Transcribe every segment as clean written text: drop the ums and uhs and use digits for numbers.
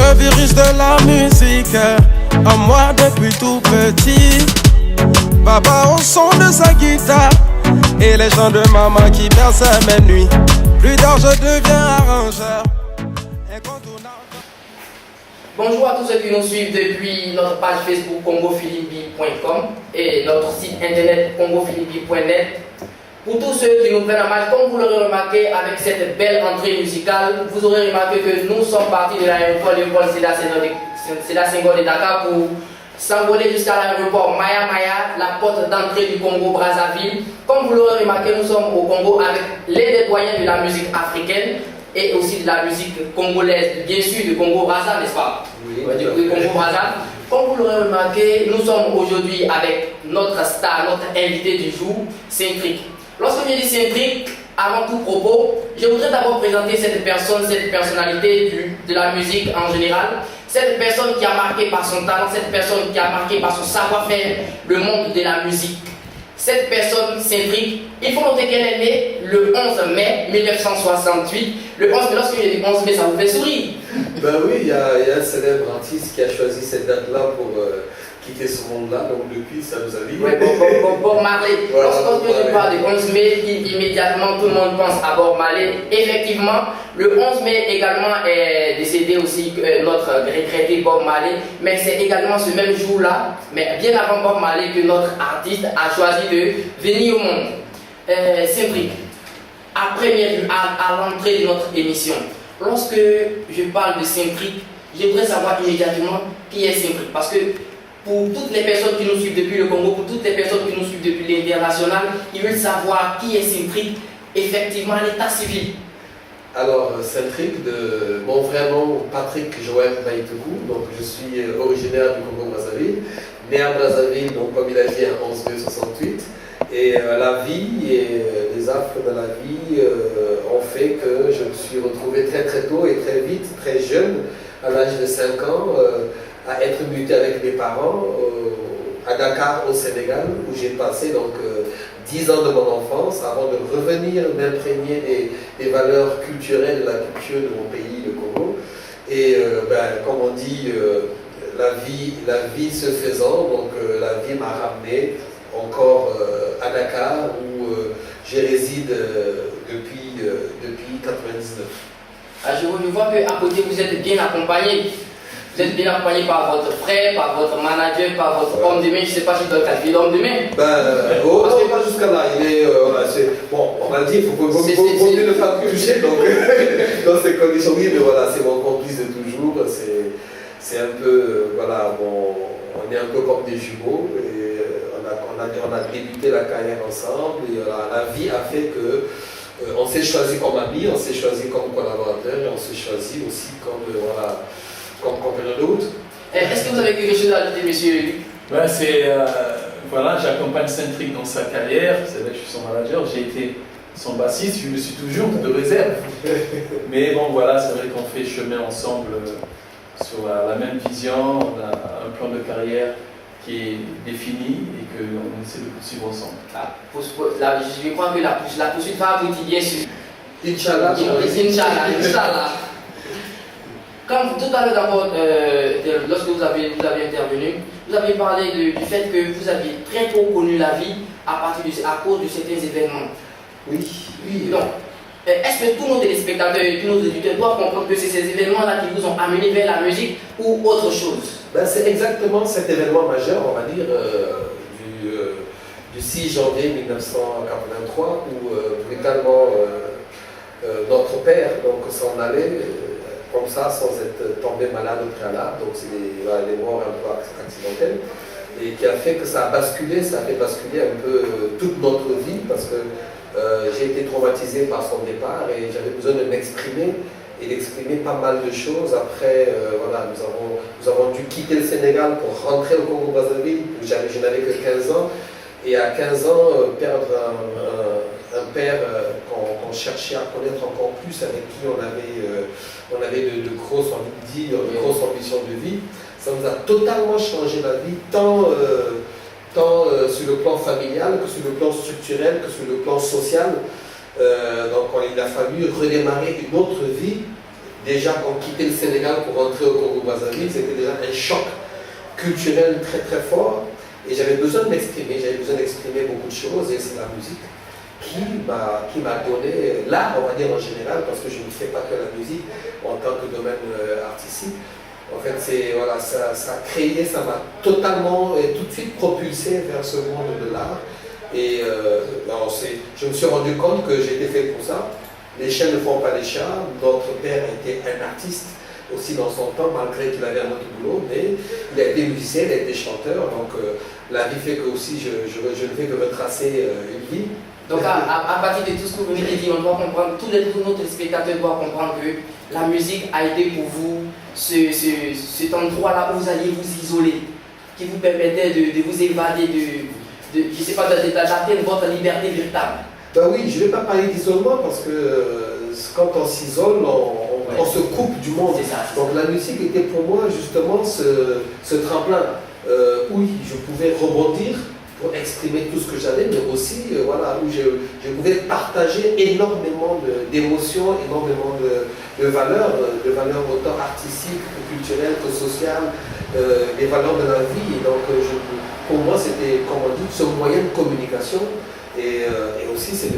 Le virus de la musique en moi depuis tout petit. Papa au son de sa guitare et les chants de maman qui bercent mes nuits. Plus tard je deviens arrangeur. Bonjour à tous ceux qui nous suivent depuis notre page Facebook congofilibi.com et notre site internet congofilibi.net. Pour tous ceux qui nous prennent en marche, comme vous l'aurez remarqué avec cette belle entrée musicale, vous aurez remarqué que nous sommes partis de l'aéroport Léopold Sédar Senghor de Dakar pour s'envoler jusqu'à l'aéroport Maya Maya, la porte d'entrée du Congo Brazzaville. Comme vous l'aurez remarqué, nous sommes au Congo avec les doyens de la musique africaine et aussi de la musique congolaise, bien sûr du Congo Brazza, n'est-ce pas? Oui, du Congo Brazza. Comme vous l'aurez remarqué, nous sommes aujourd'hui avec notre star, notre invité du jour, Centric. Lorsque je dis Centric, avant tout propos, je voudrais d'abord présenter cette personne, cette personnalité de la musique en général, cette personne qui a marqué par son talent, cette personne qui a marqué par son savoir-faire le monde de la musique. Cette personne, Centric, il faut noter qu'elle est née le 11 mai 1968. Le 11 mai, lorsque je dis 11 mai, ça vous fait sourire. Ben oui, il y a un célèbre artiste qui a choisi cette date-là pour quitter ce monde-là, donc depuis, ça nous a dit. Oui, Bob Marley. Voilà, Lorsque je parle du 11 mai, immédiatement tout le monde pense à Bob Marley. Effectivement, le 11 mai également est décédé aussi notre regretté Bob Marley, mais c'est également ce même jour-là, mais bien avant Bob Marley, que notre artiste a choisi de venir au monde. Centric, à l'entrée de notre émission, lorsque je parle de Centric, j'aimerais savoir immédiatement qui est Centric, parce que pour toutes les personnes qui nous suivent depuis le Congo, pour toutes les personnes qui nous suivent depuis l'international, ils veulent savoir qui est Centric, effectivement, à l'état civil. Alors, Centric, de mon vrai nom, Patrick Joël Maïtougou, donc je suis originaire du Congo-Brazzaville, né à Brazzaville, donc comme il a dit, en 11 mai 68. Et la vie et les affres de la vie ont fait que je me suis retrouvé très très tôt et très vite, très jeune, à l'âge de 5 ans, à être muté avec mes parents à Dakar au Sénégal, où j'ai passé donc 10 ans de mon enfance avant de revenir m'imprégner des valeurs culturelles, de la culture de mon pays, le Congo. Et comme on dit, la vie se faisant, donc la vie m'a ramené encore à Dakar, où je réside depuis 1999. Je vois qu'à côté vous êtes bien accompagné. Vous êtes bien accompagné par votre frère, par votre manager, par votre homme de main. Je ne sais pas si vous êtes qualifié d'homme de main. Non, pas jusqu'à là. Il est, bon, on va dire, il faut mieux le faire toucher dans ces conditions. Oui, mais voilà, c'est mon complice de toujours. C'est un peu, voilà, on est un peu comme des jumeaux. Et on a débuté la carrière ensemble. Et la vie a fait que on s'est choisi comme amis, on s'est choisi comme collaborateurs et on s'est choisi aussi comme compagnon de route. Est-ce que vous avez quelque chose à ajouter, monsieur? Voilà, j'accompagne Centric dans sa carrière, c'est vrai que je suis son manager, j'ai été son bassiste, je le suis toujours de réserve. Mais bon, voilà, c'est vrai qu'on fait chemin ensemble sur la même vision, on a un plan de carrière qui est défini et qu'on essaie de poursuivre ensemble. Je crois que la poursuite va aboutir bien sûr. Inch'Allah. Inch'Allah. Comme tout à l'heure d'abord, lorsque vous avez intervenu, vous avez parlé du fait que vous aviez très tôt connu la vie à cause de certains événements. Oui. Donc, est-ce que tous nos téléspectateurs et tous nos éditeurs doivent comprendre que c'est ces événements-là qui vous ont amené vers la musique ou autre chose? C'est exactement cet événement majeur, on va dire, du 6 janvier 1983, où brutalement notre père s'en allait comme ça, sans être tombé malade au préalable, donc c'est des morts un peu accidentelles, et qui a fait que ça a basculé, ça a fait basculer un peu toute notre vie, parce que j'ai été traumatisé par son départ et j'avais besoin de m'exprimer et d'exprimer pas mal de choses. Après, nous avons dû quitter le Sénégal pour rentrer au Congo-Brazzaville, je n'avais que 15 ans, et à 15 ans, perdre un père qu'on cherchait à connaître encore plus, avec qui on avait de grosses ambitions de vie, ça nous a totalement changé la vie, tant sur le plan familial que sur le plan structurel, que sur le plan social. Donc il a fallu redémarrer une autre vie déjà quand on quittait le Sénégal pour rentrer au Congo-Brazzaville, c'était déjà un choc culturel très très fort. Et j'avais besoin de m'exprimer, beaucoup de choses, et c'est la musique qui m'a donné l'art, on va dire en général, parce que je ne fais pas que la musique en tant que domaine artistique. En fait, voilà, ça a créé, ça m'a totalement et tout de suite propulsé vers ce monde de l'art. Et je me suis rendu compte que j'étais fait pour ça. Les chiens ne font pas les chats. Notre père était un artiste aussi dans son temps, malgré qu'il avait un autre boulot, mais il a été musicien, il a été chanteur. Donc la vie fait que aussi je ne fais que retracer une vie. Donc à partir de tout ce que vous venez de dire, on doit comprendre, tous nos téléspectateurs doivent comprendre que la musique a été pour vous cet endroit-là où vous alliez vous isoler, qui vous permettait de vous évader, je ne sais pas, d'atteindre votre liberté véritable. Ben oui, je ne vais pas parler d'isolement parce que quand on s'isole, on se coupe du monde. Donc la musique était pour moi justement ce tremplin où je pouvais rebondir pour exprimer tout ce que j'avais, mais aussi voilà, où je pouvais partager énormément d'émotions, énormément de valeurs autant artistiques que culturelles que sociales, les valeurs de la vie. Et donc pour moi c'était, comme on dit, ce moyen de communication. Et aussi c'était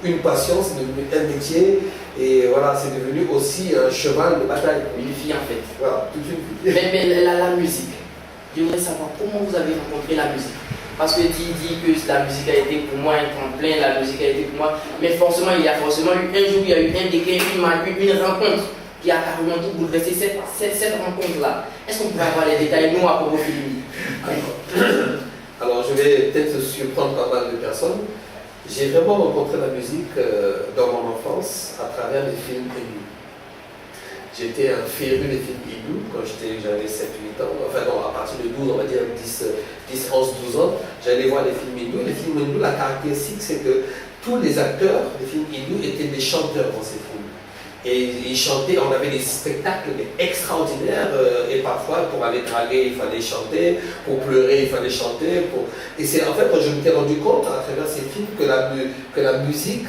une passion, c'est devenu un métier, et voilà, c'est devenu aussi un cheval de bataille. Une vie en fait. Voilà, toute une vie. Mais la musique, je voudrais savoir comment vous avez rencontré la musique. Parce que dit que la musique a été pour moi un tremplin, la musique a été pour moi, mais forcément il y a forcément eu un jour, il y a eu un déclic, une rencontre qui a carrément tout bouleversé cette rencontre-là. Est-ce qu'on pourrait avoir les détails, nous, à Congo Philippe? Alors je vais peut-être surprendre pas mal de personnes. J'ai vraiment rencontré la musique dans mon enfance à travers les films hindous. J'étais un féru des films hindous quand j'avais 7-8 ans, enfin non, à partir de 12, on va dire 10, 11, 12 ans, j'allais voir les films hindous. Les films hindous, la caractéristique c'est que tous les acteurs des films hindous étaient des chanteurs dans ces films. Et ils chantaient, on avait des spectacles extraordinaires, et parfois pour aller draguer il fallait chanter, pour pleurer il fallait chanter. Et c'est en fait quand je m'étais rendu compte à travers ces films que la musique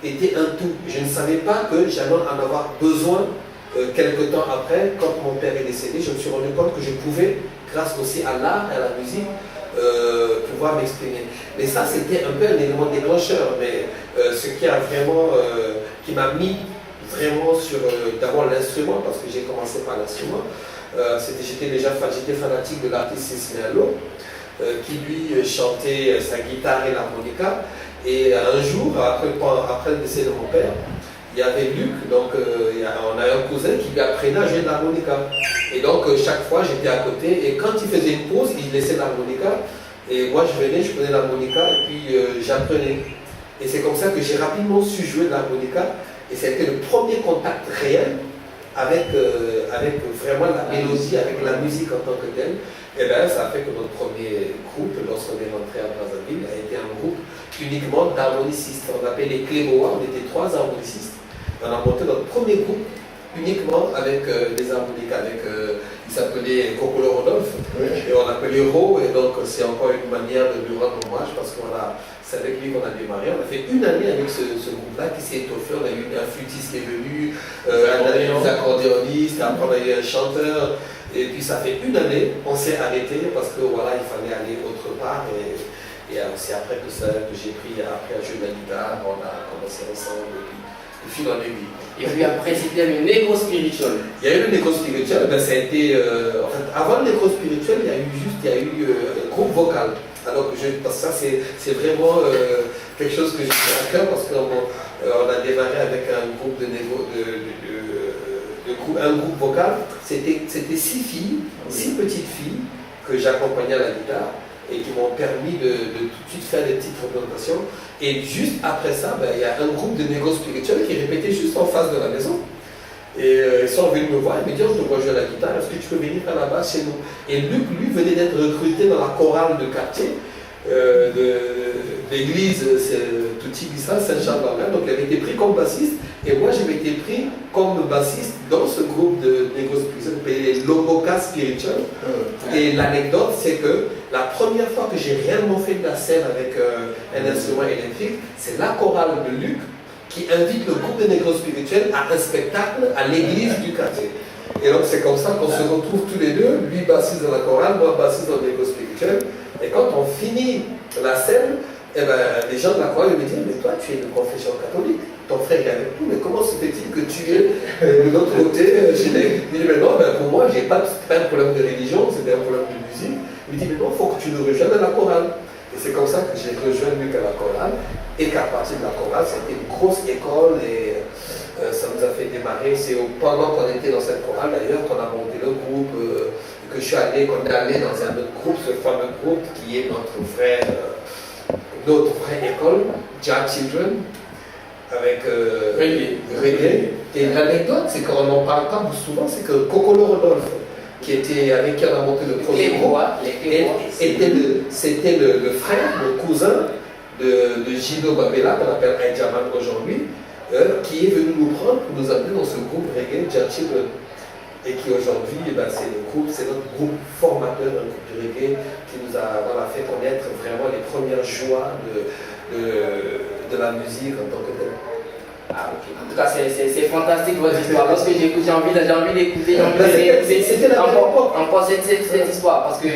était un tout. Je ne savais pas que j'allais en avoir besoin quelque temps après, quand mon père est décédé. Je me suis rendu compte que je pouvais, grâce aussi à l'art et à la musique, pouvoir m'exprimer. Mais ça c'était un peu un élément déclencheur, mais ce qui a vraiment, qui m'a mis vraiment sur d'abord l'instrument, parce que j'ai commencé par l'instrument. J'étais fanatique de l'artiste Cécile qui lui chantait sa guitare et l'harmonica. Et un jour, après le décès de mon père, il y avait Luc, donc on a un cousin qui lui apprenait à jouer de l'harmonica. Et donc chaque fois j'étais à côté, et quand il faisait une pause, il laissait l'harmonica, et moi je venais, je prenais l'harmonica, et puis j'apprenais. Et c'est comme ça que j'ai rapidement su jouer de l'harmonica. Et ça a été le premier contact réel avec vraiment la mélodie, avec la musique en tant que telle. Et bien ça a fait que notre premier groupe, lorsqu'on est rentré à Brazzaville, a été un groupe uniquement d'harmonicistes. On appelait les Clébois, on était 3 harmonicistes. On a monté notre premier groupe uniquement avec des harmonicas, il s'appelait Kokolo Rodolphe, et on l'appelait Ro, et donc c'est encore une manière de lui rendre hommage, parce que voilà, c'est avec lui qu'on a démarré. On a fait une année avec ce groupe-là qui s'est étoffé. On a eu un flûtiste qui est venu, des accordéonistes, après on a eu un chanteur, et puis ça fait une année, on s'est arrêté parce que voilà, il fallait aller autre part, et c'est après que j'ai appris à jouer de la guitare. On a commencé ensemble depuis de fil en aiguille. Et puis après, c'était le négo spirituel. Il y a eu le négo spirituel, ben ça a été, en fait, avant le négo spirituel, il y a eu un groupe vocal. Alors que parce que ça, c'est vraiment quelque chose que j'ai à cœur, parce qu'on a démarré avec un groupe un groupe vocal. C'était 6 filles, 6 petites filles que j'accompagnais à la guitare, et qui m'ont permis de tout de suite faire des petites représentations. Et juste après ça, ben, il y a un groupe de négo spirituels qui répétait juste en face de la maison. Et ils sont venus me voir et me dire: je te vois jouer à la guitare, est-ce que tu peux venir faire la basse chez nous? Et Luc, lui, venait d'être recruté dans la chorale de quartier de l'église Touti-Bissa, Saint-Charles-de-la-Mer. Donc il avait été pris comme bassiste, et moi j'avais été pris comme bassiste dans ce groupe de négo spirituels, les Loboka Spiritual. Et l'anecdote, c'est que la première fois que j'ai réellement fait de la scène avec un instrument électrique, c'est la chorale de Luc qui invite le groupe des négros spirituels à un spectacle à l'église du quartier. Et donc c'est comme ça qu'on se retrouve tous les deux, lui bassiste dans la chorale, moi bassiste dans le négro spirituel. Et quand on finit la scène, eh ben, les gens de la chorale me disent, mais toi tu es de confession catholique, ton frère est avec nous, mais comment se fait-il que tu es de l'autre côté chez les... Il dit, mais non, ben, pour moi, j'ai pas un problème de religion, c'était un problème de musique. Il me dit, mais non, il faut que tu nous rejoignes à la chorale. Et c'est comme ça que j'ai rejoint Luc à la chorale, et qu'à partir de la chorale, c'était une grosse école, et ça nous a fait démarrer. C'est pendant qu'on était dans cette chorale, d'ailleurs, qu'on a monté le groupe, que je suis allé, qu'on est allé dans un autre groupe, ce fameux groupe qui est notre vraie école, Jah Children, avec Reggae. Et l'anecdote, c'est qu'on n'en parle pas souvent, c'est que Kokolo Rodolphe, avec qui on a monté le premier groupe, c'était le frère, le cousin de Gino Babela, qu'on appelle Aïdjaman aujourd'hui, qui est venu nous prendre pour nous amener dans ce groupe Reggae, Jah Children. Et qui aujourd'hui, c'est notre groupe formateur, un groupe de reggae qui nous a fait connaître vraiment les premières joies de la musique en tant que telle. Ah, ok. En tout cas, c'est fantastique votre histoire. Lorsque j'écoute, j'ai envie d'écouter encore cette histoire. Parce que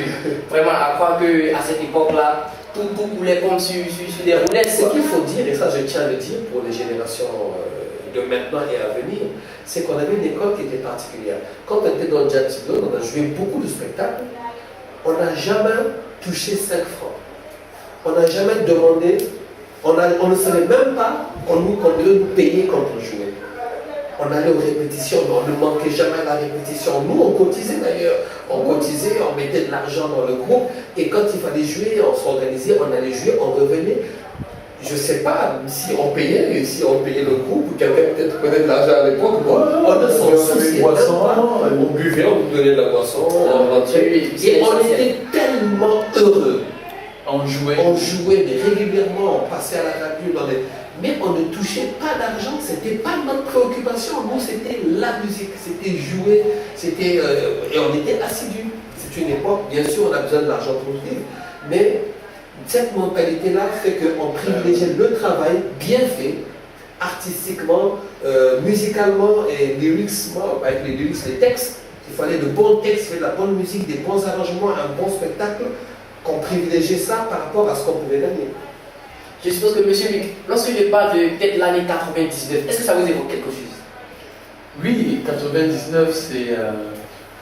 vraiment, à croire qu'à cette époque-là, tout coulait comme sur des roulettes. Ce qu'il faut dire, et ça je tiens à le dire pour les générations de maintenant et à venir, c'est qu'on avait une école qui était particulière. Quand on était dans le Jah Children, on a joué beaucoup de spectacles. On n'a jamais touché 5 francs. On n'a jamais demandé. On ne savait même pas qu'on devait nous payer quand on jouait. On allait aux répétitions, mais on ne manquait jamais à la répétition. Nous, on cotisait d'ailleurs. On cotisait, on mettait de l'argent dans le groupe. Et quand il fallait jouer, on s'organisait, on allait jouer, on revenait. Je ne sais pas si on payait le groupe, ou quelqu'un peut-être prenait de l'argent à l'époque. On ne s'en souciait pas. On buvait, on nous donnait de la boisson, on rentrait. Et on était tellement heureux. On jouait, mais régulièrement, on passait à la radio, mais on ne touchait pas d'argent, c'était pas notre préoccupation. Nous, c'était la musique, c'était jouer, et on était assidus. C'est une époque, bien sûr, on a besoin de l'argent pour vivre, mais cette mentalité-là fait qu'on privilégiait le travail bien fait, artistiquement, musicalement et lyriquement, avec les lyrics, les textes. Il fallait de bons textes, de la bonne musique, des bons arrangements, un bon spectacle. Qu'on privilégiait ça par rapport à ce qu'on pouvait gagner. Je suppose que, monsieur Luc, lorsque je parle de peut-être l'année 99, est-ce que ça vous évoque quelque chose? Oui, 99,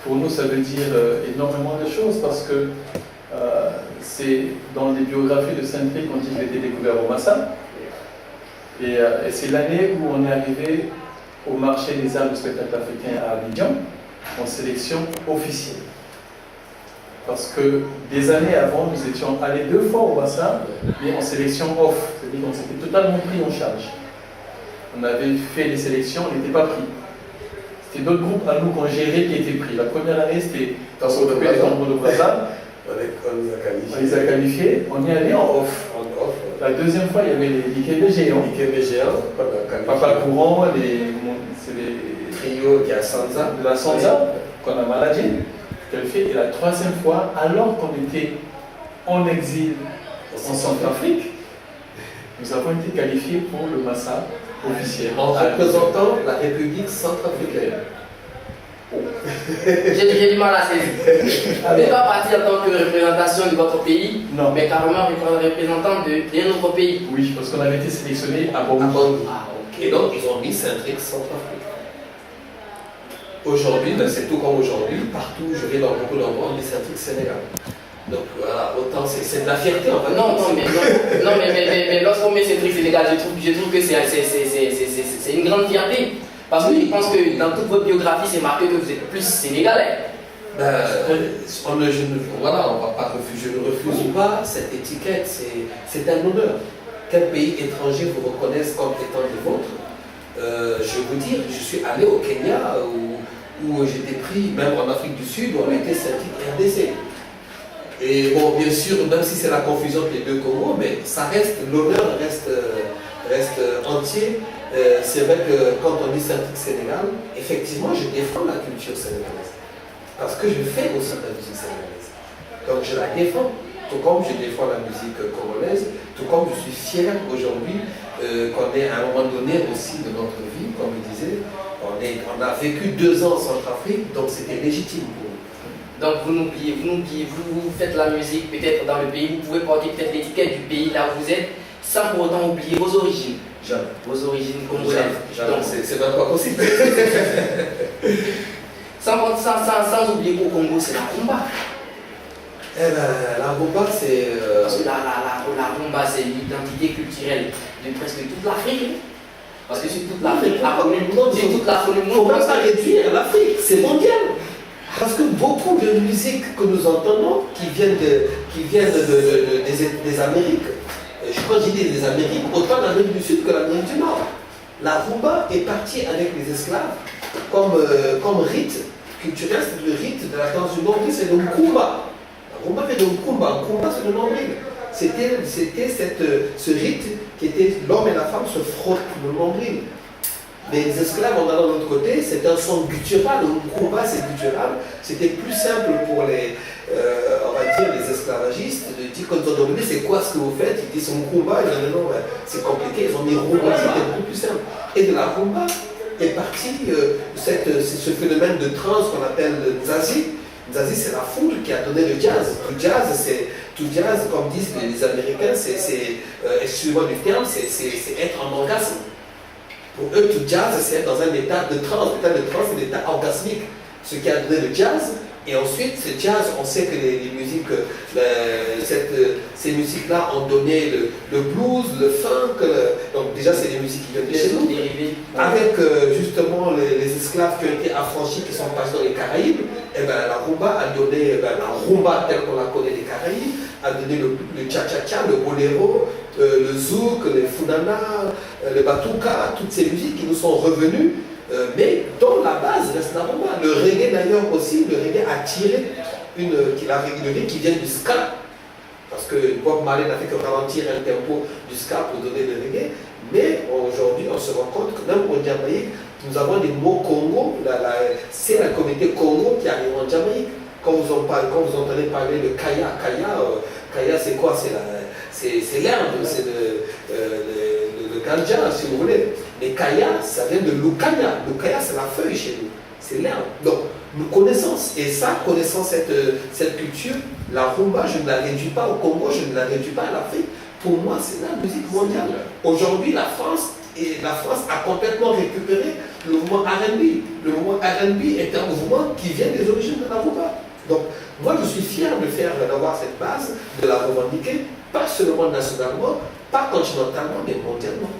pour nous, ça veut dire énormément de choses parce que c'est dans les biographies de Saint-Prix qu'on dit qu'il a été découvert au Massa. Et c'est l'année où on est arrivé au marché des arts du spectacle africain à Abidjan en sélection officielle. Parce que des années avant, nous étions allés 2 fois au bassin, mais en sélection off, c'est-à-dire qu'on s'était totalement pris en charge. On avait fait les sélections, on n'était pas pris. C'était d'autres groupes à nous qu'on gérait qui étaient pris. La première année, c'était dans ce groupe des Tambours de Brazza. On les a qualifiés, on y allait en off. La deuxième fois, il y avait les Ikebe géants. Papa Courant, c'est les trios qui a Sanza. De la Sanza, qu'on a managé. Et la troisième fois, alors qu'on était en exil en Centrafrique, nous avons été qualifiés pour le Massa officiel. En représentant la République centrafricaine. J'ai du mal à saisir. Vous n'êtes pas parti en tant que représentation de votre pays, non, mais carrément représentant d'un autre pays. Oui, parce qu'on avait été sélectionné à Bangui. Ah, okay. Et donc, ils ont mis Saint-Trix Centrafrique. Aujourd'hui, c'est tout comme aujourd'hui, partout, je vais dans beaucoup d'endroits, on dit Saint-Trix Sénégal. Donc voilà, autant c'est de la fierté en fait. Mais lorsqu'on met Saint-Trix Sénégal, je trouve que c'est une grande fierté. Parce que je pense que dans toute votre biographie, c'est marqué que vous êtes plus sénégalais. Voilà, on va pas refuser, je ne refuse pas cette étiquette, c'est un honneur. Quel pays étranger vous reconnaisse comme étant le vôtre? Je veux dire, je suis allé au Kenya où j'étais pris, même en Afrique du Sud, où on était certifié RDC. Et bon, bien sûr, même si c'est la confusion entre les deux Congos, mais ça reste, l'honneur reste entier. C'est vrai que quand on dit Saint-Trix Sénégal, effectivement, je défends la culture sénégalaise. Parce que je fais aussi de la musique sénégalaise. Donc je la défends, tout comme je défends la musique congolaise, tout comme je suis fier aujourd'hui qu'on est à un moment donné aussi de notre vie, comme il disait, on a vécu 2 ans en Centrafrique, donc c'était légitime pour nous. Donc vous faites la musique peut-être dans le pays, vous pouvez porter peut-être l'étiquette du pays là où vous êtes, sans pour autant oublier vos origines. Jamais. Vos origines congolaises. Jamais. C'est même pas possible. sans oublier qu'au Congo, c'est la rumba. Eh ben, la rumba, c'est... Parce que la rumba, c'est l'identité culturelle de presque toute l'Afrique. Parce que sur toute l'Afrique, il ne faut pas réduire l'Afrique, c'est mondial. Parce que beaucoup de musiques que nous entendons, qui viennent des Amériques, je crois que j'ai dit des Amériques, autant l'Amérique du Sud que l'Amérique du Nord. La rumba est partie avec les esclaves comme rite culturel, c'est le rite de la danse du nombril, c'est le kumba. La rumba fait le kumba, c'est le nombril. C'était ce rite qui était l'homme et la femme se frottent le nombril. Les esclaves en allant de l'autre côté, c'était un son guttural, le kumba c'est guttural. C'était plus simple pour on va dire, les esclavagistes de dire quand on a demandé c'est quoi ce que vous faites, ils disent son kumba, ils disent non, c'est compliqué, ils ont mis rumba, c'était beaucoup plus simple. Et de la rumba est parti ce phénomène de trance qu'on appelle le Nzazi. Nzazi, c'est la foule qui a donné le jazz. Tout jazz, comme disent les Américains, excusez-moi du terme, c'est être en orgasme. Pour eux, tout jazz, c'est être dans un état de trance. L'état de trance, c'est l'état orgasmique. Ce qui a donné le jazz. Et ensuite, ce jazz, on sait que les musiques, ces musiques-là ont donné le blues, le funk. Donc déjà, c'est des musiques qui viennent de chez nous. Avec justement les esclaves qui ont été affranchis, qui sont passés dans les Caraïbes, et ben, la rumba a donné, la rumba telle qu'on la connaît des Caraïbes, a donné le cha-cha-cha, le boléro, le zouk, le funana, le batuka, toutes ces musiques qui nous sont revenues. Mais dans la base reste la rumba. Le reggae d'ailleurs aussi, le reggae a tiré le reggae qui vient du ska. Parce que Bob Marley n'a fait que ralentir un tempo du ska pour donner le reggae. Mais aujourd'hui, on se rend compte que même en Jamaïque, nous avons des mots Congo. C'est la communauté Congo qui arrive en Jamaïque. Quand vous entendez parler de Kaya, Kaya c'est quoi? C'est l'herbe, c'est le ganja si vous voulez. Mais Kaya, ça vient de Lukaya. Lukaya, c'est la feuille chez nous. C'est l'herbe. Donc, nous connaissons, et ça, connaissant cette culture, la rumba, je ne la réduis pas au Congo, je ne la réduis pas à l'Afrique. Pour moi, c'est la musique mondiale. Aujourd'hui, la France a complètement récupéré le mouvement R&B. Le mouvement R&B est un mouvement qui vient des origines de la rumba. Donc, moi, je suis fier d'avoir cette base, de la revendiquer, pas seulement nationalement, pas continentalement, mais mondialement.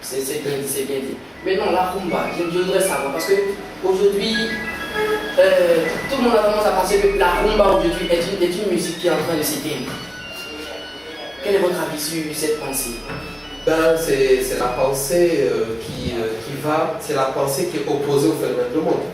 C'est bien dit. Maintenant, la rumba, je voudrais savoir, parce qu'aujourd'hui, tout le monde a tendance à penser que la rumba aujourd'hui est une musique qui est en train de s'éteindre. Quel est votre avis sur cette pensée? C'est la pensée c'est la pensée qui est opposée au phénomène de mode.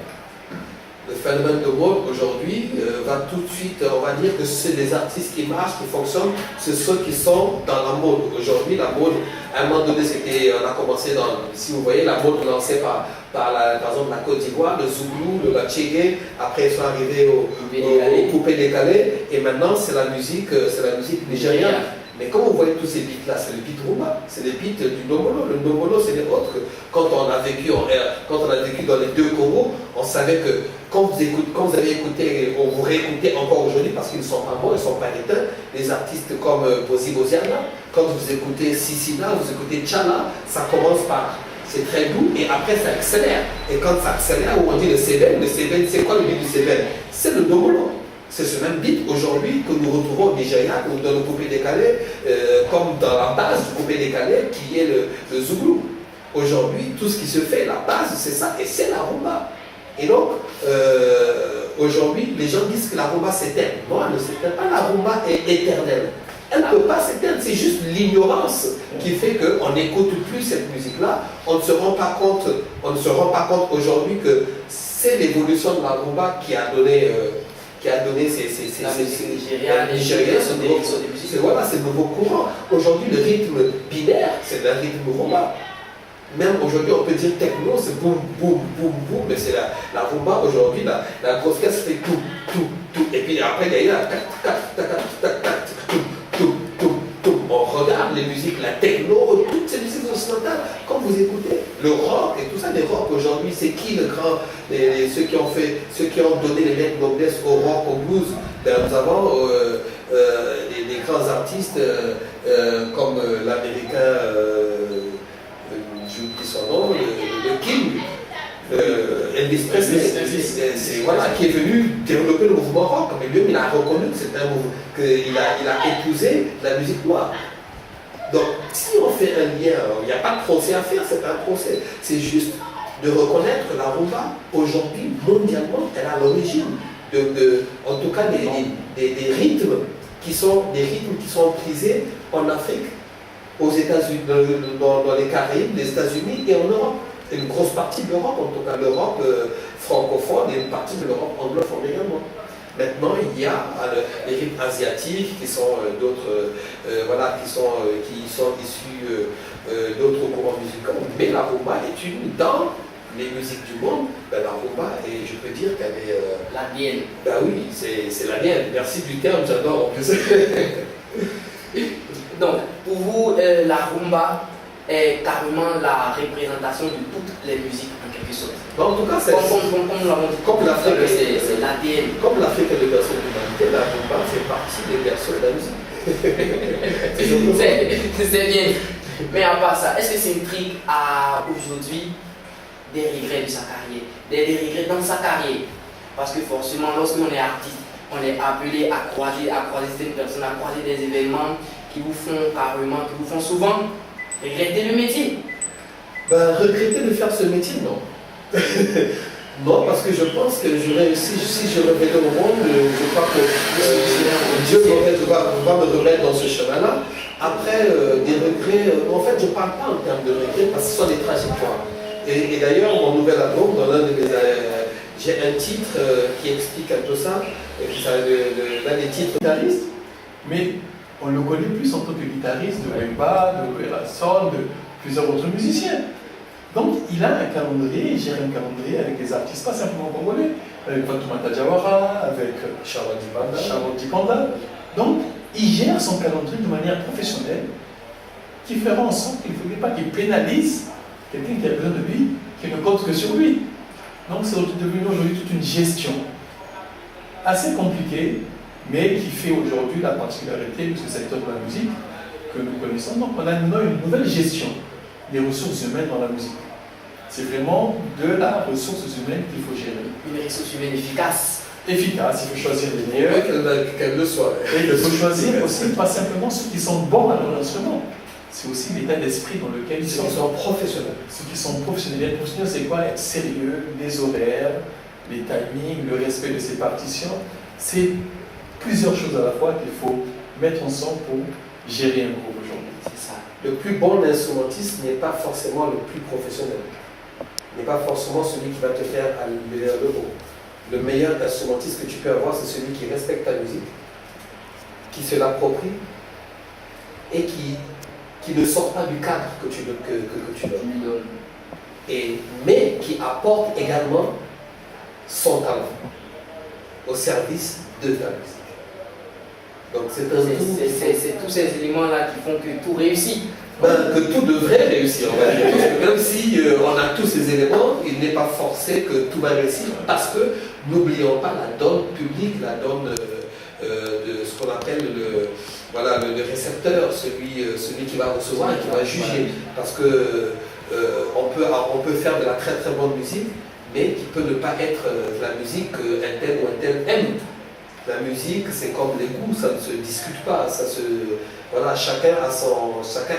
Le phénomène de mode aujourd'hui va tout de suite, on va dire que c'est les artistes qui marchent, qui fonctionnent, c'est ceux qui sont dans la mode. Aujourd'hui, la mode, à un moment donné, on a commencé si vous voyez, la mode lancée par exemple la Côte d'Ivoire, le Zouglou, le Lachege, après ils sont arrivés au coupé décalé, et maintenant c'est la musique nigériane. Mais quand vous voyez tous ces beats-là, c'est le beat rumba, c'est les beats du Ndombolo. Le Ndombolo, c'est les autres. Quand on a vécu dans les deux Congos, on savait que quand vous avez écouté, on vous réécoutez encore aujourd'hui parce qu'ils ne sont pas morts, ils ne sont pas éteints, les artistes comme Bozi Boziana, quand vous écoutez Sissina, vous écoutez Tchala, ça commence par, c'est très doux et après ça accélère. Et quand ça accélère, on dit le Seben, c'est quoi le beat du Seben? C'est le Ndombolo. C'est ce même beat aujourd'hui que nous retrouvons au Nigeria, dans le coupé décalé, comme dans la base du coupé décalé qui est le Zouglou. Aujourd'hui, tout ce qui se fait, la base, c'est ça, et c'est la rumba. Et donc, aujourd'hui, les gens disent que la rumba s'éteint. Non, elle ne s'éteint pas, la rumba est éternelle. Elle ne peut pas s'éteindre, c'est juste l'ignorance qui fait qu'on n'écoute plus cette musique-là. On ne se rend pas compte aujourd'hui que c'est l'évolution de la rumba qui a donné ces nigérianes, c'est le nouveau courant. Aujourd'hui, le rythme binaire, c'est un rythme rumba. Même aujourd'hui, on peut dire techno, c'est boum, boum, boum, boum, mais c'est la rumba aujourd'hui, la grosse caisse fait tout, tout, tout. Et puis après, il y a tac, tac, tac, tac, tac, tac, tout, tout, tout, tout. On regarde les musiques, la techno, toutes ces musiques occidentales, quand vous écoutez le rock et tout ça, les rock aujourd'hui, c'est qui le grand, ceux qui ont donné les lettres de noblesse au rock, au blues? Ben, nous avons des grands artistes comme l'américain, j'oublie son nom, le King. Elvis Presley, qui est venu développer le mouvement rock, mais lui, il a reconnu que c'est un mouvement, qu'il a épousé la musique noire. Donc, si on fait un lien, il n'y a pas de procès à faire, c'est pas un procès, c'est juste de reconnaître que la rumba, aujourd'hui, mondialement, elle a l'origine en tout cas, des rythmes qui sont prisés en Afrique, aux États-Unis, dans les Caraïbes, les États-Unis et en Europe. Une grosse partie de l'Europe, en tout cas l'Europe francophone et une partie de l'Europe anglophone également. Maintenant, il y a les rythmes asiatiques qui sont qui sont issus d'autres courants musicaux, mais la rumba est une dans les musiques du monde. Ben, la rumba, et je peux dire qu'elle est la mienne. Ben oui, c'est la mienne. Merci du terme, j'adore en plus. Donc, pour vous, la rumba est carrément la représentation de toutes les musiques en quelque sorte. En tout cas, c'est comme l'Afrique, c'est l'ADN. Comme l'Afrique est le berceau de l'humanité, la rumba fait partie des berceaux de la musique. C'est bien. Mais à part ça, est-ce que Centric a aujourd'hui des regrets de sa carrière, des regrets dans sa carrière? Parce que forcément, lorsqu'on est artiste, on est appelé à croiser certaines personnes, à croiser des événements qui vous font souvent regretter le métier. Ben, regretter de faire ce métier, non. Non, parce que je pense que si je revenais au monde, je crois que Dieu va me remettre dans ce chemin-là. Après, des regrets, en fait, je ne parle pas en termes de regrets parce que ce sont des trajectoires. Et d'ailleurs, mon nouvel album, dans l'un de mes j'ai un titre qui explique un peu ça, l'un des titres guitaristes. Mais on le connaît plus en tant que guitariste de Wemba, de Vera Soul, de plusieurs autres musiciens. Donc il a un calendrier, il gère un calendrier avec des artistes pas simplement congolais, avec Fatoumata Diawara, avec Charlotte Panda. Donc il gère son calendrier de manière professionnelle, qui fera en sorte qu'il ne faudrait pas qu'il pénalise quelqu'un qui a besoin de lui, qui ne compte que sur lui. Donc c'est devenu aujourd'hui toute une gestion assez compliquée, mais qui fait aujourd'hui la particularité de ce secteur de la musique que nous connaissons. Donc on a maintenant une nouvelle gestion des ressources humaines dans la musique. C'est vraiment de la ressource humaine qu'il faut gérer. Une ressource humaine efficace. Efficace, il faut choisir les meilleurs. Qu'elle le soit. Et il faut choisir aussi pas simplement ceux qui sont bons à leur instrument. C'est aussi l'état d'esprit dans lequel ils sont professionnels. Ceux qui sont professionnels. Être professionnel, c'est quoi? Être sérieux, les horaires, les timings, le respect de ses partitions. C'est plusieurs choses à la fois qu'il faut mettre ensemble pour gérer un groupe aujourd'hui. C'est ça. Le plus bon instrumentiste n'est pas forcément le plus professionnel. N'est pas forcément celui qui va te faire aller vers le haut. Le meilleur instrumentiste que tu peux avoir, c'est celui qui respecte ta musique, qui se l'approprie et qui ne sort pas du cadre que tu donnes. Mais qui apporte également son talent au service de ta musique. Donc c'est tous ces éléments-là qui font que tout réussit. Que tout devrait réussir. Même si on a tous ces éléments, il n'est pas forcé que tout va réussir parce que n'oublions pas la donne publique, la donne de ce qu'on appelle le récepteur, celui qui va recevoir et qui va juger. Parce que on peut faire de la très très bonne musique, mais qui peut ne pas être la musique qu'un tel ou un tel aime. La musique, c'est comme les goûts, ça ne se discute pas. Chacun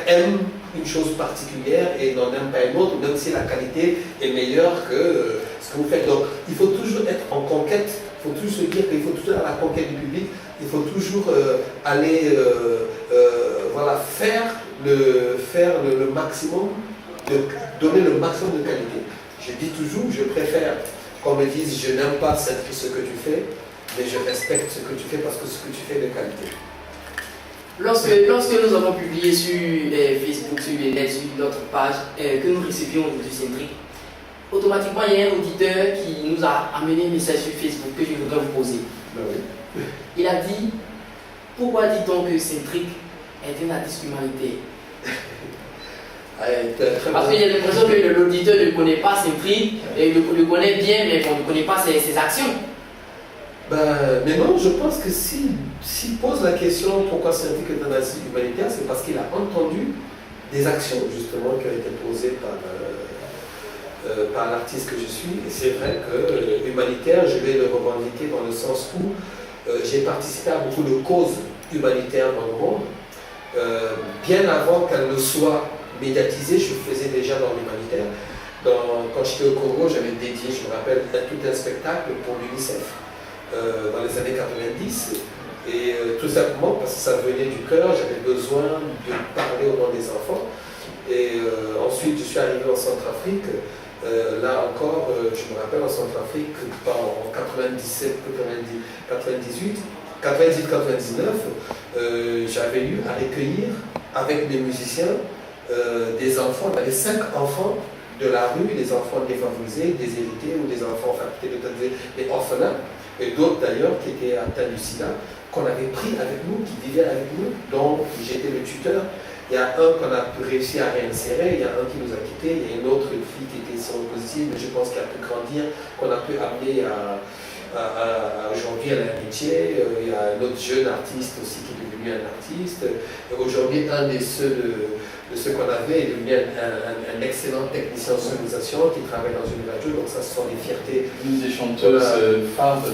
aime une chose particulière et n'en aime pas une autre, même si la qualité est meilleure que ce que vous faites. Donc, il faut toujours être en conquête. Il faut toujours se dire qu'il faut toujours aller à la conquête du public. Il faut toujours aller faire le maximum, donner le maximum de qualité. Je dis toujours, je préfère qu'on me dise je n'aime pas ce que tu fais, mais je respecte ce que tu fais parce que ce que tu fais est de qualité. Lorsque nous avons publié sur Facebook, sur notre page, que nous recevions du Centric, automatiquement il y a un auditeur qui nous a amené un message sur Facebook que je voudrais vous poser. Ben oui. Il a dit, pourquoi dit-on que Centric est un artiste humanitaire? Parce qu'il y a l'impression que l'auditeur ne connaît pas ses prix, et le connaît bien, mais on ne connaît pas ses actions. Mais non, je pense que s'il pose la question pourquoi c'est un titre d'un artiste humanitaire, c'est parce qu'il a entendu des actions justement qui ont été posées par l'artiste que je suis. Et c'est vrai que humanitaire, je vais le revendiquer dans le sens où j'ai participé à beaucoup de causes humanitaires dans le monde. Bien avant qu'elle ne soit médiatisée, je faisais déjà dans l'humanitaire. Quand j'étais au Congo, j'avais dédié, je me rappelle, tout un spectacle pour l'UNICEF dans les années 90. Et tout simplement parce que ça venait du cœur, j'avais besoin de parler au nom des enfants. Et ensuite, je suis arrivé en Centrafrique. Là encore, je me rappelle en Centrafrique, en 98-99, j'avais eu à recueillir avec mes musiciens des enfants. On avait 5 enfants de la rue, des enfants défavorisés, des hérités ou des enfants, enfin peut-être des orphelins, et d'autres d'ailleurs qui étaient atteints du sida, qu'on avait pris avec nous, qui vivaient avec nous, dont j'étais le tuteur. Il y a un qu'on a réussi à réinsérer, il y a un qui nous a quittés, il y a une autre fille qui était séropositive, mais je pense qu'elle a pu grandir, qu'on a pu amener aujourd'hui à un métier. Il y a un autre jeune artiste aussi qui est devenu un artiste. Aujourd'hui, un de ceux qu'on avait est devenu un excellent technicien en sonorisation qui travaille dans une radio, donc ça, ce sont des fiertés. Une des chanteuses phares de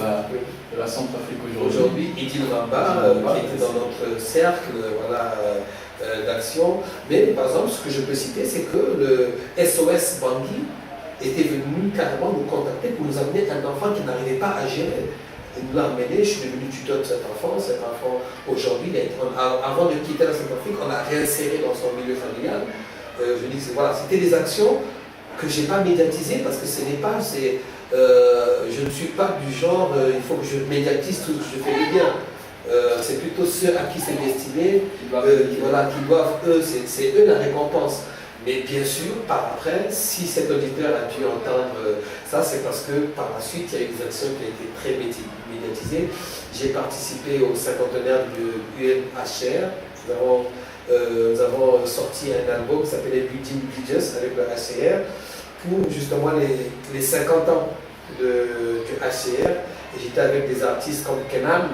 la Centrafrique aujourd'hui. Idil Ramba, qui était dans notre cercle d'action. Mais par exemple, ce que je peux citer, c'est que le SOS Bangui était venu carrément nous contacter pour nous amener un enfant qui n'arrivait pas à gérer. Il nous l'a amené, je suis devenu tuteur de cet enfant. Cet enfant, aujourd'hui, avant de quitter la Centrafrique, on l'a réinséré dans son milieu familial. Je dis que voilà, c'était des actions que je n'ai pas médiatisées parce que ce n'est pas, je ne suis pas du genre, il faut que je médiatise tout ce que je fais de bien. C'est plutôt ceux à qui c'est destiné, qui doivent, eux, c'est eux la récompense. Mais bien sûr, par après, si cet auditeur a pu entendre ça, c'est parce que par la suite, il y a eu des actions qui ont été très médiatisées. J'ai participé au cinquantenaire du UNHCR. Nous avons sorti un album qui s'appelait Building Bridges avec le HCR pour justement les 50 ans du HCR. Et j'étais avec des artistes comme Kenan,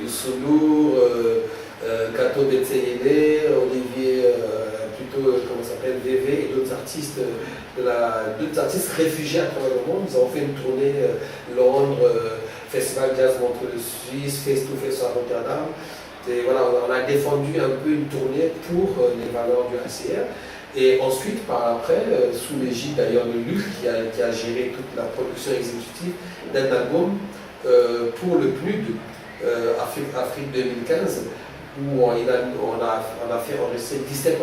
Youssou N'Dour, Kato Betseyele, Olivier, comment ça s'appelle, VV et d'autres artistes, réfugiés à travers le monde. Nous avons fait une tournée Londres, Festival Jazz Montreux-le-Suisse, Face to Face à Rotterdam. Et voilà, on a défendu un peu une tournée pour les valeurs du HCR. Et ensuite, par après, sous l'égide d'ailleurs de Luc, qui a géré toute la production exécutive d'un album pour le PNUD Afrique 2015, où on a fait enregistrer 17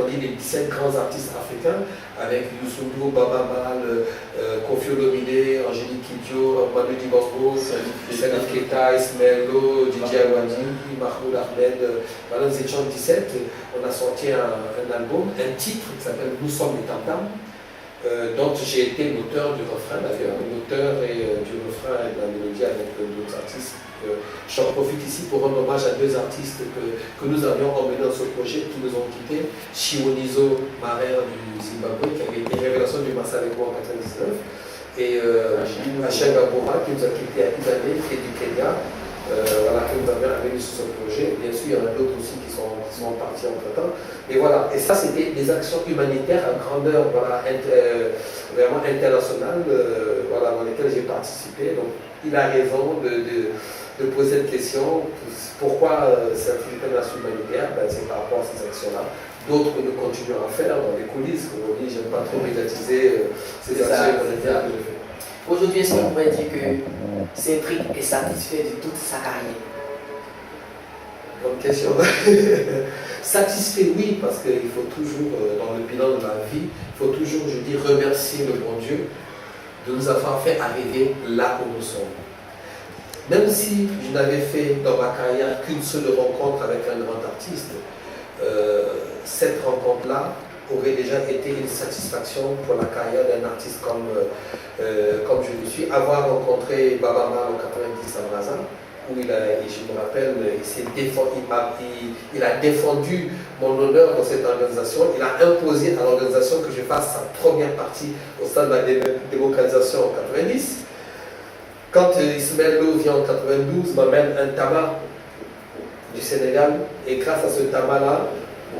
grands artistes africains avec Youssou N'Dour, Baba Mal, Koffi Olomide, Angélique Kidjo, Manu Dibango, Salif Keita, Ismaël Lo, Didier Awadi, Mahmoud Ahmed. Voilà, nous étions 17. On a sorti un album, un titre qui s'appelle Nous sommes les Tam-Tam, dont j'ai été l'auteur du refrain, l'auteur du refrain et de la mélodie avec d'autres artistes. J'en profite ici pour rendre hommage à 2 artistes que nous avions emmenés dans ce projet qui nous ont quittés. Chiwonizo Marère du Zimbabwe, qui avait été révélation du Massa avec moi en 1999, et Hachem Gabora qui nous a quittés à Ibané, qui est du Kenya, que nous avions amené sur ce projet. Bien sûr, il y en a d'autres aussi qui sont partis entre temps. Et voilà, et ça c'était des actions humanitaires à grandeur vraiment internationale dans lesquelles j'ai participé. Donc il a raison de poser cette question. Pourquoi c'est un nation humanitaire? C'est par rapport à ces actions-là. D'autres nous continuons à faire dans les coulisses. Comme on dit, j'aime pas trop médiatiser ces actions humanitaires que je fais. Aujourd'hui, est-ce qu'on pourrait dire que Cédric est satisfait de toute sa carrière? Bonne question. Satisfait, oui, parce qu'il faut toujours, dans le bilan de la vie, il faut toujours, je dis, remercier le bon Dieu de nous avoir fait arriver là où nous sommes. Même si je n'avais fait dans ma carrière qu'une seule rencontre avec un grand artiste, cette rencontre-là aurait déjà été une satisfaction pour la carrière d'un artiste comme je le suis. Avoir rencontré Baba Mal en 90 à Brazza, où je me rappelle, il a défendu mon honneur dans cette organisation. Il a imposé à l'organisation que je fasse sa première partie au sein de la démocratisation en 90. Quand Ismaël Lo vient en 92, m'amène un tabac du Sénégal, et grâce à ce tabac-là,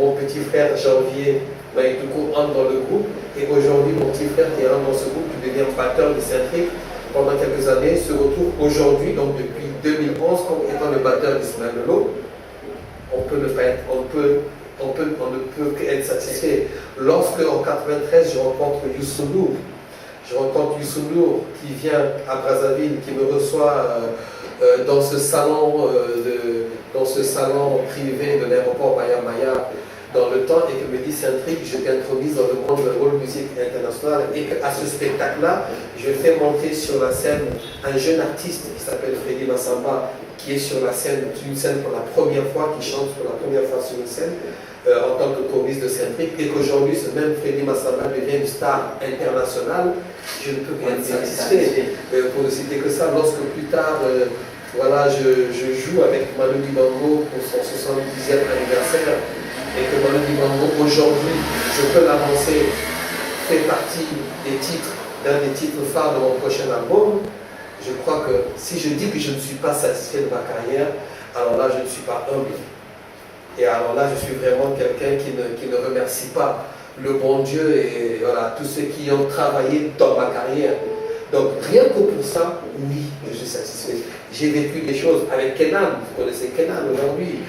mon petit frère Janvier Maïtoukou entre dans le groupe, et aujourd'hui mon petit frère qui rentre dans ce groupe, qui devient batteur de Centric pendant quelques années, se retrouve aujourd'hui, donc depuis 2011, comme étant le batteur d'Ismaël Lo. On ne peut qu'être satisfait. Lorsque en 93 je rencontre Youssou N'Dour, qui vient à Brazzaville, qui me reçoit dans ce salon privé de l'aéroport Maya Maya dans le temps, et qui me dit Centric, je t'introduis dans le monde de la world music internationale, et qu'à ce spectacle-là, je fais monter sur la scène un jeune artiste qui s'appelle Freddy Massamba, qui est sur la scène, une scène pour la première fois, qui chante pour la première fois sur une scène en tant que choriste de Centric, et qu'aujourd'hui ce même Freddy Massamba devient une star internationale. Je ne peux pas être satisfait, pour ne citer que ça. Lorsque plus tard, voilà, je joue avec Manu Dibango pour son 70e anniversaire, et que Manu Dibango aujourd'hui, je peux l'annoncer, fait partie des titres, d'un des titres phares de mon prochain album. Je crois que si je dis que je ne suis pas satisfait de ma carrière, alors là je ne suis pas humble. Et alors là je suis vraiment quelqu'un qui ne remercie pas le bon Dieu et voilà, tous ceux qui ont travaillé dans ma carrière. Donc rien que pour ça, oui, je suis satisfait. J'ai vécu des choses avec Kenan, vous connaissez Kenan aujourd'hui.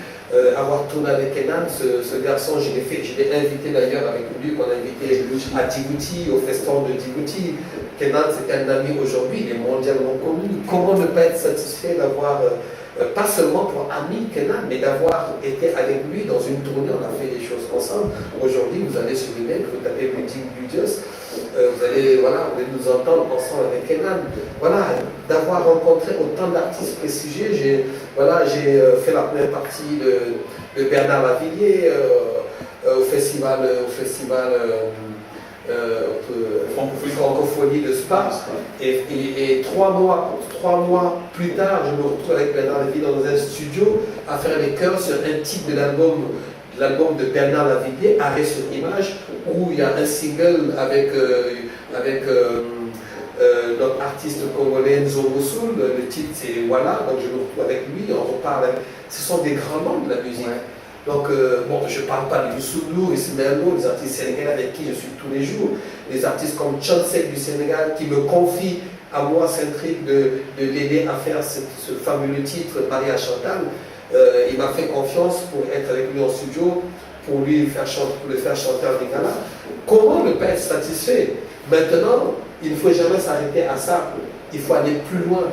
Avoir tourné avec Kenan, ce garçon, je l'ai invité d'ailleurs avec lui, qu'on a invité à Djibouti, au festin de Djibouti. Kenan, c'est un ami aujourd'hui, il est mondialement connu. Comment ne pas être satisfait d'avoir, pas seulement pour ami Kenan, mais d'avoir été avec lui dans une tournée, on a fait des choses ensemble. Aujourd'hui, vous allez sur le net, vous tapez Building Budios, vous allez nous entendre ensemble avec Kenan. Voilà, d'avoir rencontré autant d'artistes prestigieux, j'ai fait la première partie de Bernard Lavilliers au festival Francophonie de Spa, et 3 mois plus tard, je me retrouve avec Bernard Lavilliers dans un studio à faire les chœurs sur un titre de l'album de Bernard Lavilliers, Arrêt sur Image, où il y a un single avec notre artiste congolais Nzo Moussoul. Le titre c'est Voilà, donc je me retrouve avec lui, on reparle. Ce sont des grands noms de la musique. Ouais. Donc, je ne parle pas de Youssou N'Dour, Ismaël Lo, les artistes sénégalais avec qui je suis tous les jours, des artistes comme Tchansek du Sénégal qui me confient à moi, Centric, de l'aider à faire ce fabuleux titre, Maria Chantal. Il m'a fait confiance pour être avec lui en studio, pour le faire chanter en Lingala. Comment ne pas être satisfait? Maintenant, il ne faut jamais s'arrêter à ça, il faut aller plus loin.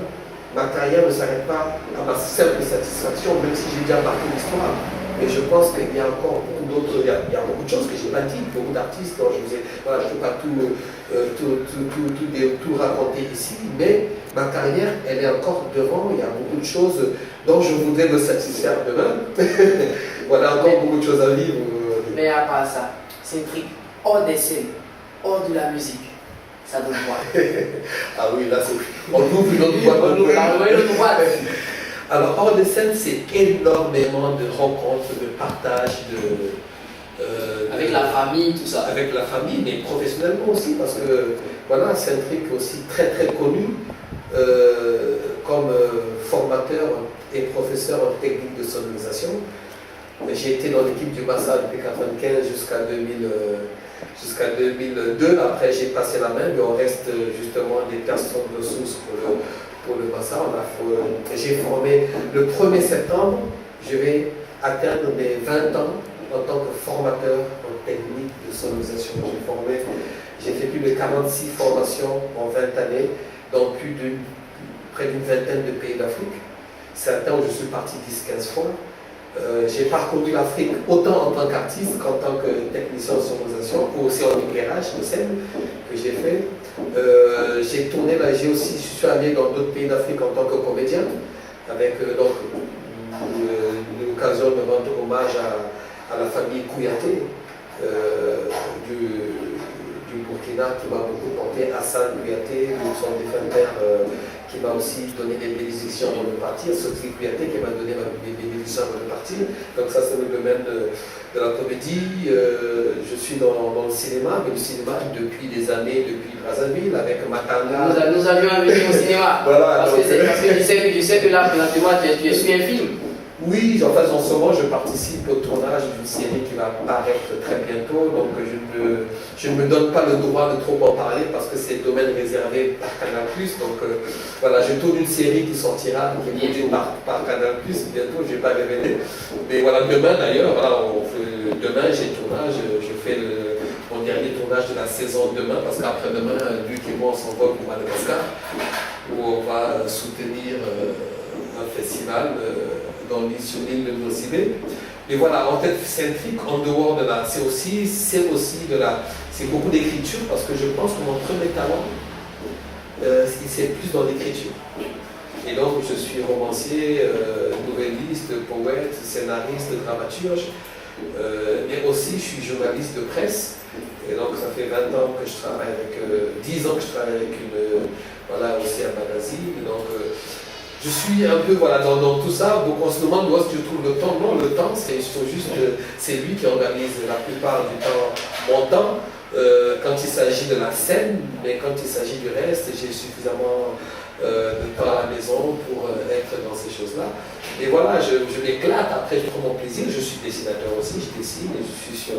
Ma carrière ne s'arrête pas à ma simple satisfaction, même si j'ai déjà marqué l'histoire. Mais je pense qu'il y a encore beaucoup d'autres, il y a beaucoup de choses que je n'ai pas dites, beaucoup d'artistes dont je ne peux pas tout raconter ici, mais ma carrière, elle est encore devant, il y a beaucoup de choses dont je voudrais me satisfaire demain. Voilà, encore beaucoup de choses à vivre. Mais à part ça, Centric, hors des scènes, hors de la musique, ça donne quoi? Ah oui, là, on ouvre une autre boîte. Alors, hors de scène, c'est énormément de rencontres, de partages, avec la famille, tout ça. Avec la famille, mais professionnellement aussi, parce que voilà, Centric aussi très très connu comme formateur et professeur en technique de sonorisation. J'ai été dans l'équipe du Massa depuis 1995 jusqu'à 2002. Après, j'ai passé la main, mais on reste justement des personnes de ressources pour le Massa. J'ai formé le 1er septembre, je vais atteindre mes 20 ans en tant que formateur en technique de sonorisation. J'ai fait plus de 46 formations en 20 années dans près d'une vingtaine de pays d'Afrique. Certains où je suis parti 10-15 fois. J'ai parcouru l'Afrique autant en tant qu'artiste qu'en tant que technicien de sonorisation, ou aussi en éclairage de scène que j'ai fait. J'ai tourné là, je suis allé dans d'autres pays d'Afrique en tant que comédien, avec l'occasion de rendre hommage à la famille Kouyaté du Burkina qui m'a beaucoup porté, Hassan Kouyaté, son défunt père qui m'a aussi donné des bénédictions avant de partir, Sotri Kouyaté qui m'a donné des bénédictions avant de partir. Donc ça c'est le domaine de la comédie. Je suis dans le cinéma, mais le cinéma depuis des années, depuis Brazzaville, avec Matanga. Nous avions invité au cinéma. Voilà, parce que je sais que là, présentement, tu es sur un film. Oui, en fait, en ce moment, je participe au tournage d'une série qui va apparaître très bientôt, donc je ne me donne pas le droit de trop en parler parce que c'est le domaine réservé par Canal+. Donc voilà, je tourne une série qui sortira, qui est produite par Canal+, bientôt, je ne vais pas révéler. Mais voilà, demain d'ailleurs, voilà, demain j'ai tournage, je fais mon dernier tournage de la saison demain, parce qu'après-demain, Luc et moi, on s'envole pour Madagascar, où on va soutenir un festival sur l'île de Nosibé. Et voilà, en tête centrique, en dehors de la... C'est aussi de la... C'est beaucoup d'écriture, parce que je pense que mon premier talent, c'est plus dans l'écriture. Et donc, je suis romancier, novelliste, poète, scénariste, dramaturge. Mais aussi, je suis journaliste de presse. Et donc, ça fait 20 ans que je travaille avec... 10 ans que je travaille avec voilà, aussi un magazine. Donc, je suis un peu voilà, dans tout ça, donc on se demande où est-ce que je trouve le temps. Non, le temps, c'est lui qui organise la plupart du temps mon temps, quand il s'agit de la scène, mais quand il s'agit du reste, j'ai suffisamment de temps à la maison pour être dans ces choses-là. Et voilà, je m'éclate, après je prends mon plaisir, je suis dessinateur aussi, je dessine, et je suis sur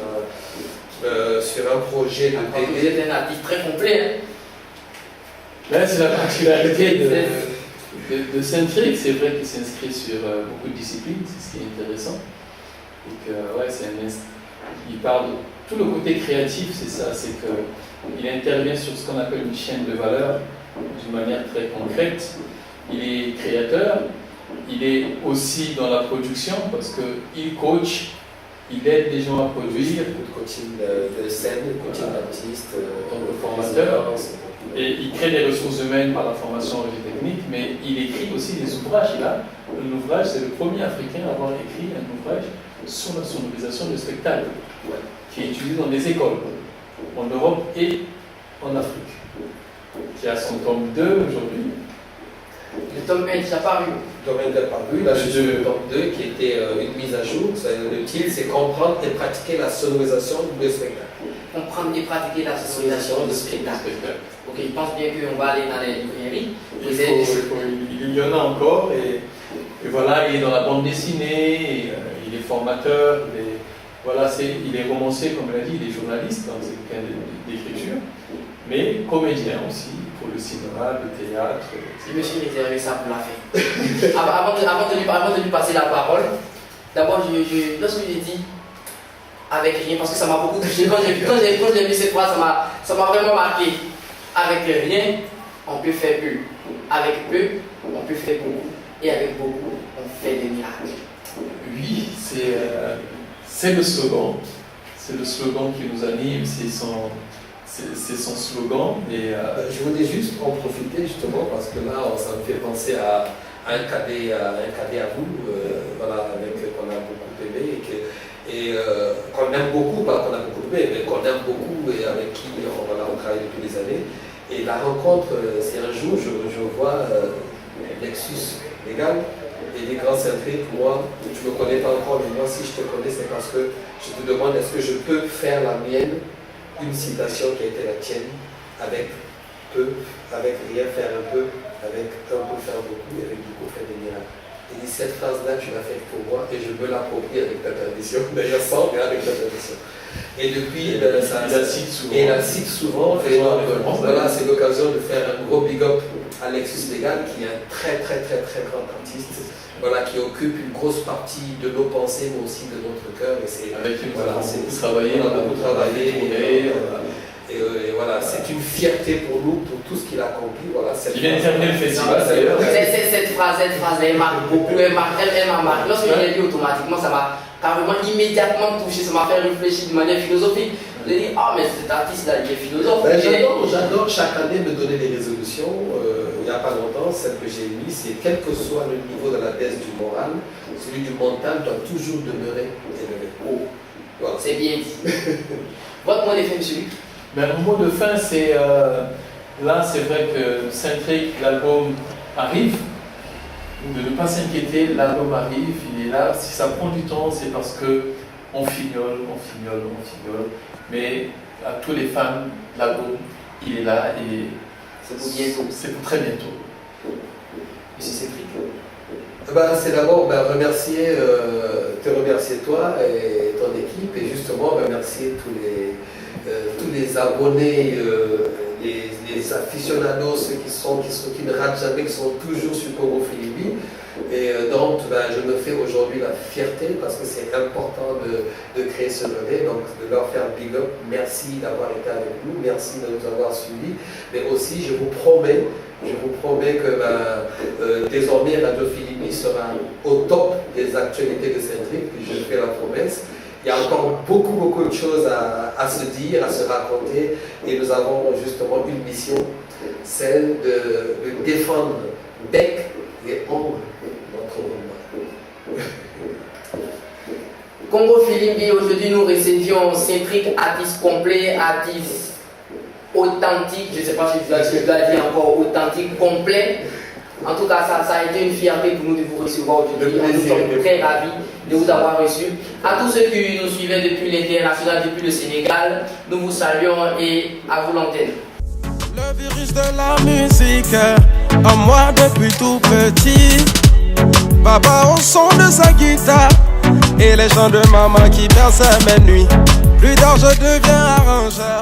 un projet de BD. Vous êtes un artiste très complet. Hein? Là, c'est la particularité de Centric, c'est vrai qu'il s'inscrit sur beaucoup de disciplines, c'est ce qui est intéressant. Donc, ouais, il parle de tout le côté créatif, c'est ça, c'est qu'il intervient sur ce qu'on appelle une chaîne de valeur d'une manière très concrète. Il est créateur, il est aussi dans la production parce qu'il coach, il aide les gens à produire. Coaching de scène, coaching d'artiste, en tant que formateur. Et il crée des ressources humaines par la formation en régie technique, mais il écrit aussi des ouvrages. Il a un ouvrage, c'est le premier Africain à avoir écrit un ouvrage sur la sonorisation de spectacle, qui est utilisé dans les écoles, en Europe et en Afrique, qui a son tome 2 aujourd'hui. Le tome 1 qui a paru. Le tome 1 qui a paru, là je suis le tome 2 qui était une mise à jour. Le titre c'est comprendre et pratiquer la sonorisation de spectacle. Comprendre et pratiquer la sonorisation de spectacle. Ok, je pense bien qu'on va aller dans les librairies. Il y en a encore, et voilà, il est dans la bande dessinée, il est formateur, voilà, il est romancier, comme il a dit, il est journaliste dans ses bouquins d'écriture, mais comédien aussi, pour le cinéma, le théâtre. Je me suis réservé ça pour la fin. avant de lui passer la parole, d'abord, lorsque j'ai dit avec rien, parce que ça m'a beaucoup touché, quand j'ai vu cette phrase, ça m'a vraiment marqué. Avec rien, on peut faire peu. Avec peu, on peut faire beaucoup. Et avec beaucoup, on fait des miracles. Oui, c'est le slogan. C'est le slogan qui nous anime, c'est son slogan. Et, je voulais juste en profiter justement parce que là, ça me fait penser à un cadet à vous, voilà, qu'on a beaucoup aimé et qu'on aime beaucoup, pas qu'on a beaucoup aimé, mais qu'on aime beaucoup et avec qui on travaille depuis des années. Et la rencontre, c'est un jour, je vois Nexus Légal et les grands centriques. Moi, tu ne me connais pas encore, mais moi, si je te connais, c'est parce que je te demande est-ce que je peux faire la mienne, une citation qui a été la tienne, avec peu, avec rien faire un peu, avec un peu faire beaucoup, et avec beaucoup faire des miracles. Et dit, cette phrase-là, tu l'as faite pour moi et je me l'approprie avec ta permission, d'ailleurs sans, mais avec ta permission. Et depuis, il la cite souvent. Et il la cite souvent. Et donc, voilà, c'est l'occasion de faire un gros big up à Nexus Légal, qui est un très grand artiste, voilà, qui occupe une grosse partie de nos pensées, mais aussi de notre cœur. Avec qui nous avons beaucoup travaillé, et voilà, c'est une fierté pour nous, pour tout ce qu'il a accompli. Voilà, il vient de terminer le festival d'ailleurs. Cette phrase, elle marque beaucoup, elle m'a marqué. Lorsque je l'ai lu automatiquement, ça m'a carrément immédiatement touché, ça m'a fait réfléchir de manière philosophique. J'ai dit, ah mais cet artiste-là, il est philosophe. J'adore chaque année me donner des résolutions. Il n'y a pas longtemps, celle que j'ai mise, c'est quel que soit le niveau de la baisse du moral, celui du mental doit toujours demeurer élevé. Voilà. C'est bien dit. Votre mot d'effet, monsieur Luc? Mais le mot de fin, c'est là, c'est vrai que Centric, l'album arrive. De ne pas s'inquiéter, l'album arrive, il est là. Si ça prend du temps, c'est parce que on fignole. Mais à tous les fans, l'album, il est là et C'est pour bientôt. c'est pour très bientôt. Monsieur Cédric. C'est d'abord te remercier toi et ton équipe et justement remercier tous les abonnés, les aficionados, ceux qui ne ratent jamais, qui sont toujours sur Congo Philippines. Et donc je me fais aujourd'hui la fierté parce que c'est important de créer ce relais, donc de leur faire big up. Merci d'avoir été avec nous, merci de nous avoir suivis, mais aussi je vous promets que désormais Radio Philippines sera au top des actualités de Centric, je fais la promesse. Il y a encore beaucoup de choses à se dire, à se raconter, et nous avons justement une mission, celle de défendre bec et ongles notre combat. Congo Philippines, aujourd'hui nous recevions Centric, artiste complet, artiste authentique, je ne sais pas si je dois dire encore authentique, complet. En tout cas, ça a été une fierté pour nous de vous recevoir aujourd'hui. Nous sommes très ravis de vous avoir reçu. À tous ceux qui nous suivaient depuis l'international, depuis le Sénégal, nous vous saluons et à vous l'antenne. Le virus de la musique en moi depuis tout petit. Papa au son de sa guitare et les chants de maman qui bercent mes nuits. Plus tard je deviens arrangeur.